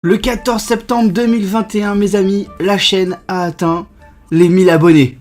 Le 14 septembre 2021, mes amis, la chaîne a atteint les 1000 abonnés.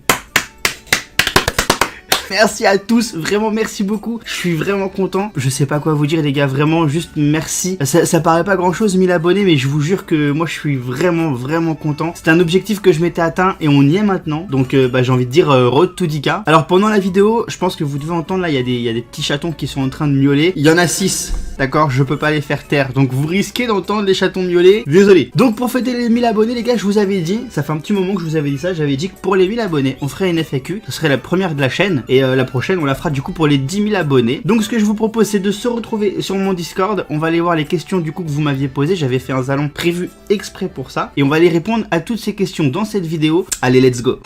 Merci à tous, vraiment merci beaucoup, je suis vraiment content. Je sais pas quoi vous dire les gars, vraiment juste merci. Ça paraît pas grand chose 1000 abonnés, mais je vous jure que moi je suis vraiment content. C'est un objectif que je m'étais atteint et on y est maintenant. Donc j'ai envie de dire road to 10K. Alors pendant la vidéo, je pense que vous devez entendre là, il y a des petits chatons qui sont en train de miauler. Il y en a 6, d'accord, je peux pas les faire taire. Donc vous risquez d'entendre les chatons miauler, désolé. Donc pour fêter les 1000 abonnés les gars, je vous avais dit, ça fait un petit moment que je vous avais dit ça, j'avais dit que pour les 1000 abonnés, on ferait une FAQ. Ce serait la première de la chaîne et la prochaine on la fera du coup pour les 10 000 abonnés. Donc ce que je vous propose c'est de se retrouver sur mon Discord. On va aller voir les questions du coup que vous m'aviez posées. J'avais fait un salon prévu exprès pour ça et on va aller répondre à toutes ces questions dans cette vidéo. Allez, let's go.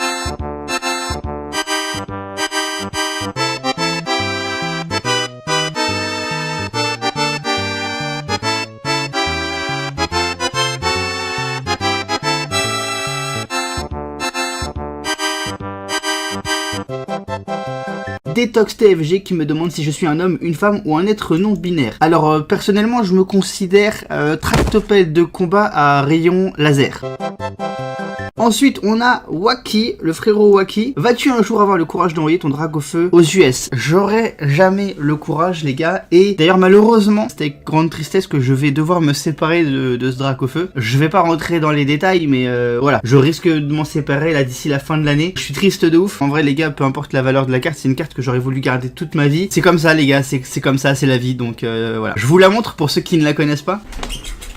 Detox TFG qui me demande si je suis un homme, une femme ou un être non binaire. Alors personnellement je me considère tractopelle de combat à rayon laser. Ensuite on a Waki, le frérot Waki. Vas-tu un jour avoir le courage d'envoyer ton drague au feu aux US? J'aurai jamais le courage les gars. Et d'ailleurs malheureusement c'est avec grande tristesse que je vais devoir me séparer de ce drague au feu. Je vais pas rentrer dans les détails mais voilà, je risque de m'en séparer là d'ici la fin de l'année. Je suis triste de ouf. En vrai les gars, peu importe la valeur de la carte, c'est une carte que j'aurais voulu garder toute ma vie. C'est comme ça les gars, c'est comme ça, c'est la vie. Donc voilà, je vous la montre pour ceux qui ne la connaissent pas.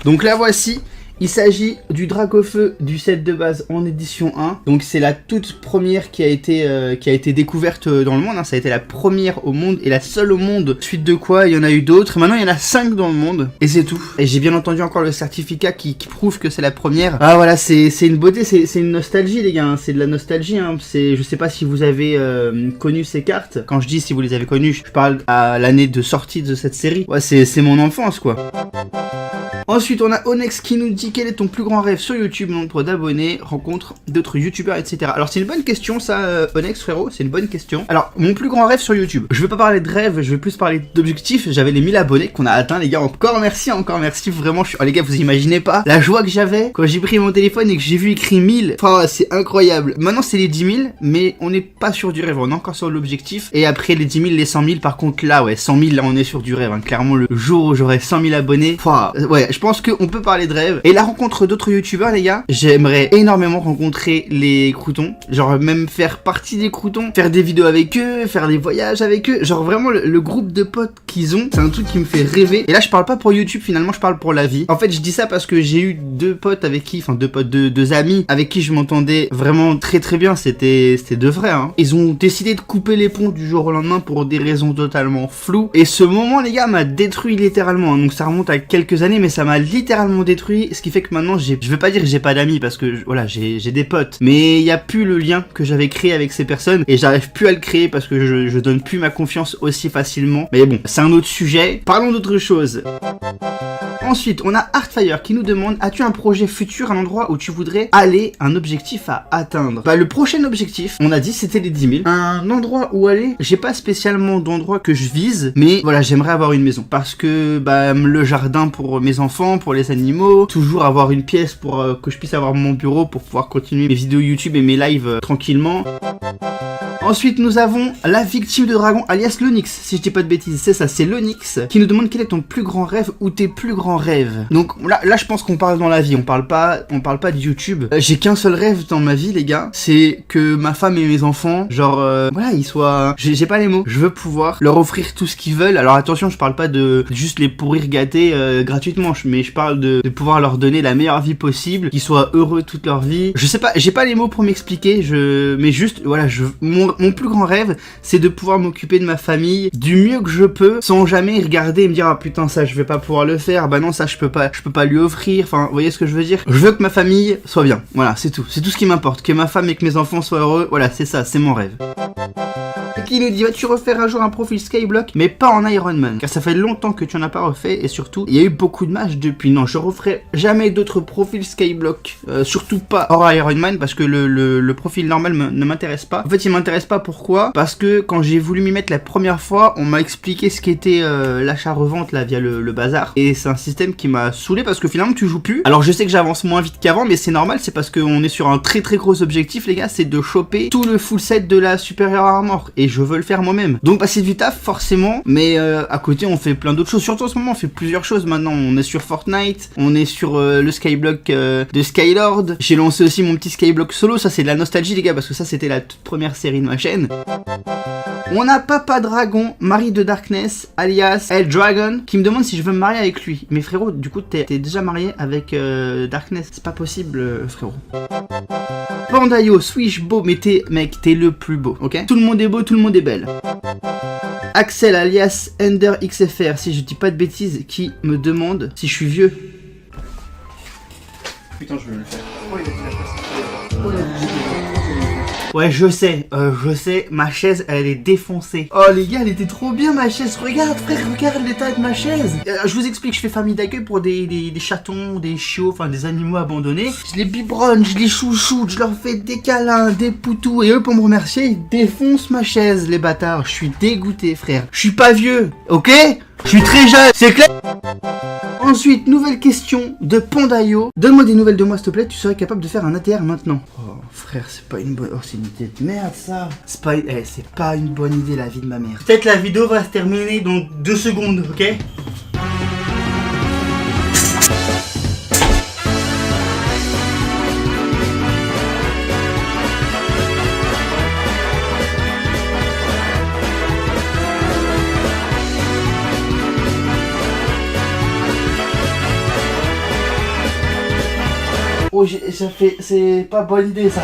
Donc la voici. Il s'agit du drague au feu du set de base en édition 1. Donc c'est la toute première qui a été découverte dans le monde. Hein. Ça a été la première au monde et la seule au monde. Suite de quoi, il y en a eu d'autres. Maintenant, il y en a 5 dans le monde. Et c'est tout. Et j'ai bien entendu encore le certificat qui prouve que c'est la première. Ah voilà, c'est une beauté, c'est une nostalgie les gars. Hein. C'est de la nostalgie. Hein. Je sais pas si vous avez connu ces cartes. Quand je dis si vous les avez connues, je parle à l'année de sortie de cette série. Ouais, c'est mon enfance quoi. Ensuite, on a Onyx qui nous dit quel est ton plus grand rêve sur YouTube, nombre d'abonnés, rencontre d'autres youtubeurs, etc. Alors, c'est une bonne question, ça, Onyx, frérot, c'est une bonne question. Alors, mon plus grand rêve sur YouTube, je vais pas parler de rêve, je vais plus parler d'objectifs. J'avais les 1000 abonnés qu'on a atteints, les gars. Encore merci, vraiment. Oh, les gars, vous imaginez pas la joie que j'avais quand j'ai pris mon téléphone et que j'ai vu écrit 1000. Enfin, c'est incroyable. Maintenant, c'est les 10 000, mais on n'est pas sur du rêve, on est encore sur l'objectif. Et après les 10 000, les 100 000, par contre, là, ouais, 100 000, là, on est sur du rêve. Hein. Clairement, le jour où j'aurai 100 000 abonnés, enfin, ouais, je pense qu'on peut parler de rêve. Et la rencontre d'autres youtubeurs les gars, j'aimerais énormément rencontrer les croutons, genre même faire partie des croutons, faire des vidéos avec eux, faire des voyages avec eux, genre vraiment le groupe de potes qu'ils ont, c'est un truc qui me fait rêver. Et là je parle pas pour YouTube finalement, je parle pour la vie. En fait je dis ça parce que j'ai eu deux potes avec qui, enfin deux amis avec qui je m'entendais vraiment très bien, c'était deux frères hein. Ils ont décidé de couper les ponts du jour au lendemain pour des raisons totalement floues. Et ce moment les gars m'a détruit littéralement hein. Donc ça remonte à quelques années mais ça m'a littéralement détruit, ce qui fait que maintenant je vais pas dire que j'ai pas d'amis parce que voilà j'ai des potes, mais il y a plus le lien que j'avais créé avec ces personnes et j'arrive plus à le créer parce que je donne plus ma confiance aussi facilement. Mais bon, c'est un autre sujet, parlons d'autre chose. Ensuite, on a Artfire qui nous demande: as-tu un projet futur, un endroit où tu voudrais aller, un objectif à atteindre? Bah, le prochain objectif, on a dit c'était les 10 000. Un endroit où aller, j'ai pas spécialement d'endroit que je vise, mais voilà, j'aimerais avoir une maison parce que bah, le jardin pour mes enfants, pour les animaux, toujours avoir une pièce pour que je puisse avoir mon bureau pour pouvoir continuer mes vidéos YouTube et mes lives tranquillement. Ensuite, nous avons la victime de dragon, alias l'Onyx, si je dis pas de bêtises, c'est ça, c'est l'Onyx, qui nous demande quel est ton plus grand rêve ou tes plus grands rêves. Donc là je pense qu'on parle dans la vie, on parle pas de YouTube. J'ai qu'un seul rêve dans ma vie, les gars, c'est que ma femme et mes enfants, genre, voilà, ils soient... J'ai pas les mots, je veux pouvoir leur offrir tout ce qu'ils veulent. Alors attention, je parle pas de juste les pourrir gâter gratuitement, mais je parle de pouvoir leur donner la meilleure vie possible, qu'ils soient heureux toute leur vie. Je sais pas, j'ai pas les mots pour m'expliquer, mais juste, voilà, mon plus grand rêve, c'est de pouvoir m'occuper de ma famille du mieux que je peux, sans jamais regarder et me dire ah putain ça je vais pas pouvoir le faire, bah non ça je peux pas lui offrir, enfin vous voyez ce que je veux dire. Je veux que ma famille soit bien, voilà c'est tout ce qui m'importe, que ma femme et que mes enfants soient heureux, voilà c'est ça, c'est mon rêve. qui nous dit vas-tu refaire un jour un profil Skyblock, mais pas en Iron Man, car ça fait longtemps que tu en as pas refait, et surtout, il y a eu beaucoup de matchs depuis. Non, je referai jamais d'autres profils Skyblock, surtout pas hors Iron Man, parce que le profil normal ne m'intéresse pas. En fait, il m'intéresse pas, pourquoi? Parce que quand j'ai voulu m'y mettre la première fois, on m'a expliqué ce qu'était l'achat-revente là via le bazar, et c'est un système qui m'a saoulé parce que finalement tu joues plus. Alors je sais que j'avance moins vite qu'avant, mais c'est normal, c'est parce qu'on est sur un très gros objectif les gars, c'est de choper tout le full set de la Superior Armor, et je veux le faire moi-même. Donc c'est du taf forcément, mais à côté on fait plein d'autres choses, surtout en ce moment on fait plusieurs choses maintenant. On est sur Fortnite, on est sur le Skyblock de Skylord, j'ai lancé aussi mon petit Skyblock solo, ça c'est de la nostalgie les gars, parce que ça c'était la toute première série de ma chaîne. On a Papa Dragon, Marie de Darkness, alias El Dragon, qui me demande si je veux me marier avec lui. Mais frérot, du coup, t'es déjà marié avec Darkness. C'est pas possible, frérot. Pandayo, Swish, beau, mais mec, t'es le plus beau, ok? Tout le monde est beau, tout le monde est belle. Axel, alias Ender XFR, si je dis pas de bêtises, qui me demande si je suis vieux. Putain, je vais le faire. Ouais, je sais, ma chaise, elle est défoncée. Oh les gars, elle était trop bien ma chaise. Regarde frère, regarde l'état de ma chaise. Je vous explique, je fais famille d'accueil pour des chatons, des chiots, enfin des animaux abandonnés. Je les biberonne, je les chouchoute, je leur fais des câlins, des poutous. Et eux, pour me remercier, ils défoncent ma chaise, les bâtards. Je suis dégoûté frère. Je suis pas vieux, ok? Je suis très jeune, c'est clair? Ensuite, nouvelle question de Pandayo. Donne-moi des nouvelles de moi, s'il te plaît. Tu serais capable de faire un ATR maintenant? Oh, frère, c'est pas une bonne... Oh, c'est une idée de merde, ça. C'est pas une bonne idée, la vie de ma mère. Peut-être la vidéo va se terminer dans 2 secondes, ok? Oh, ça fait... C'est pas bonne idée, ça.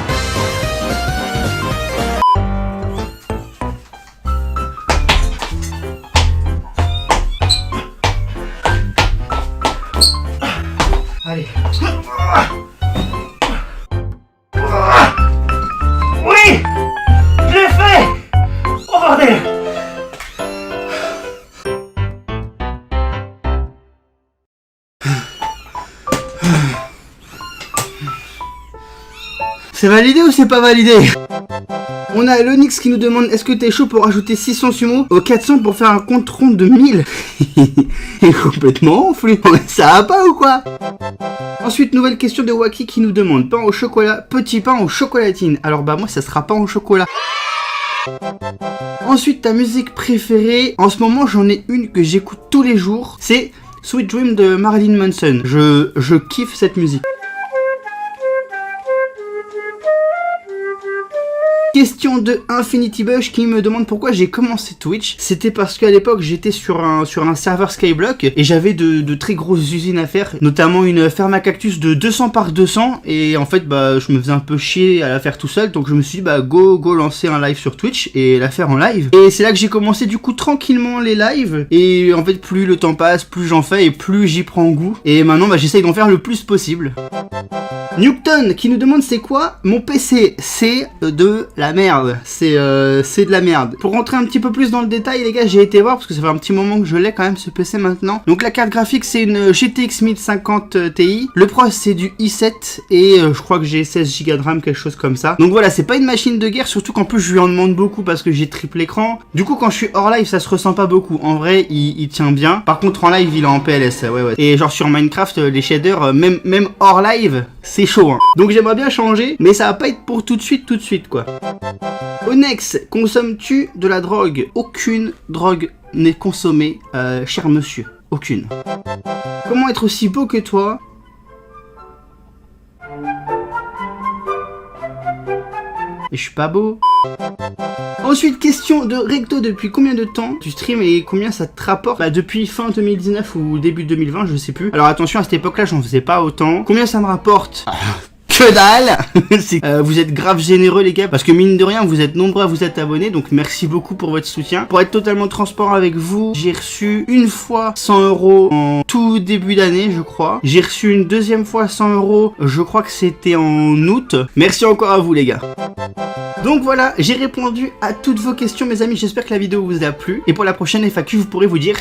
Allez. Oui! Je l'ai fait! Oh bordel! C'est validé ou c'est pas validé? On a l'Onyx qui nous demande est-ce que t'es chaud pour rajouter 600 sumo aux 400 pour faire un compte rond de 1000? Il est complètement enflé, ça va pas ou quoi? Ensuite, nouvelle question de Waki qui nous demande pain au chocolat, petit pain aux chocolatines. Alors bah moi ça sera pain au chocolat. Ensuite, ta musique préférée, en ce moment j'en ai une que j'écoute tous les jours, c'est Sweet Dream de Marilyn Manson. Je kiffe cette musique. Question de Infinity Bush qui me demande pourquoi j'ai commencé Twitch. C'était parce qu'à l'époque j'étais sur un serveur Skyblock et j'avais de très grosses usines à faire, notamment une ferme à cactus de 200 par 200 et en fait bah je me faisais un peu chier à la faire tout seul, donc je me suis dit bah go lancer un live sur Twitch et la faire en live. Et c'est là que j'ai commencé du coup tranquillement les lives et en fait plus le temps passe, plus j'en fais et plus j'y prends goût. Et maintenant bah j'essaye d'en faire le plus possible. Newton qui nous demande c'est quoi mon PC? C'est de la merde, c'est de la merde. Pour rentrer un petit peu plus dans le détail les gars, j'ai été voir parce que ça fait un petit moment que je l'ai quand même ce PC maintenant. Donc la carte graphique c'est une GTX 1050 Ti, le processeur c'est du i7 et je crois que j'ai 16 Go de RAM, quelque chose comme ça. Donc voilà, c'est pas une machine de guerre, surtout qu'en plus je lui en demande beaucoup parce que j'ai triple écran. Du coup quand je suis hors live ça se ressent pas beaucoup, en vrai il tient bien. Par contre en live il est en PLS, ouais. Et genre sur Minecraft les shaders, même hors live c'est chaud hein. Donc j'aimerais bien changer, mais ça va pas être pour tout de suite quoi. Onex, consommes-tu de la drogue? Aucune drogue n'est consommée, cher monsieur. Aucune. Comment être aussi beau que toi? Et je suis pas beau. Ensuite, question de Recto, depuis combien de temps tu stream et combien ça te rapporte? Bah depuis fin 2019 ou début 2020, je sais plus. Alors attention, à cette époque-là, j'en faisais pas autant. Combien ça me rapporte? Que dalle. Vous êtes grave généreux les gars, parce que mine de rien vous êtes nombreux à vous être abonnés, donc merci beaucoup pour votre soutien. Pour être totalement transparent avec vous, j'ai reçu une fois 100 € en tout début d'année je crois. J'ai reçu une deuxième fois 100 €, je crois que c'était en août. Merci encore à vous les gars. Donc voilà, j'ai répondu à toutes vos questions mes amis, j'espère que la vidéo vous a plu. Et pour la prochaine FAQ, vous pourrez vous dire...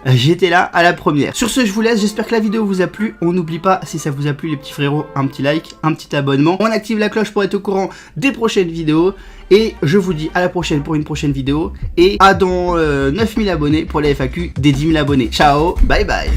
j'étais là à la première. Sur ce, je vous laisse. J'espère que la vidéo vous a plu. On n'oublie pas, si ça vous a plu, les petits frérots, un petit like, un petit abonnement. On active la cloche pour être au courant des prochaines vidéos. Et je vous dis à la prochaine pour une prochaine vidéo. Et à dans 9000 abonnés pour les FAQ des 10 000 abonnés. Ciao, bye bye.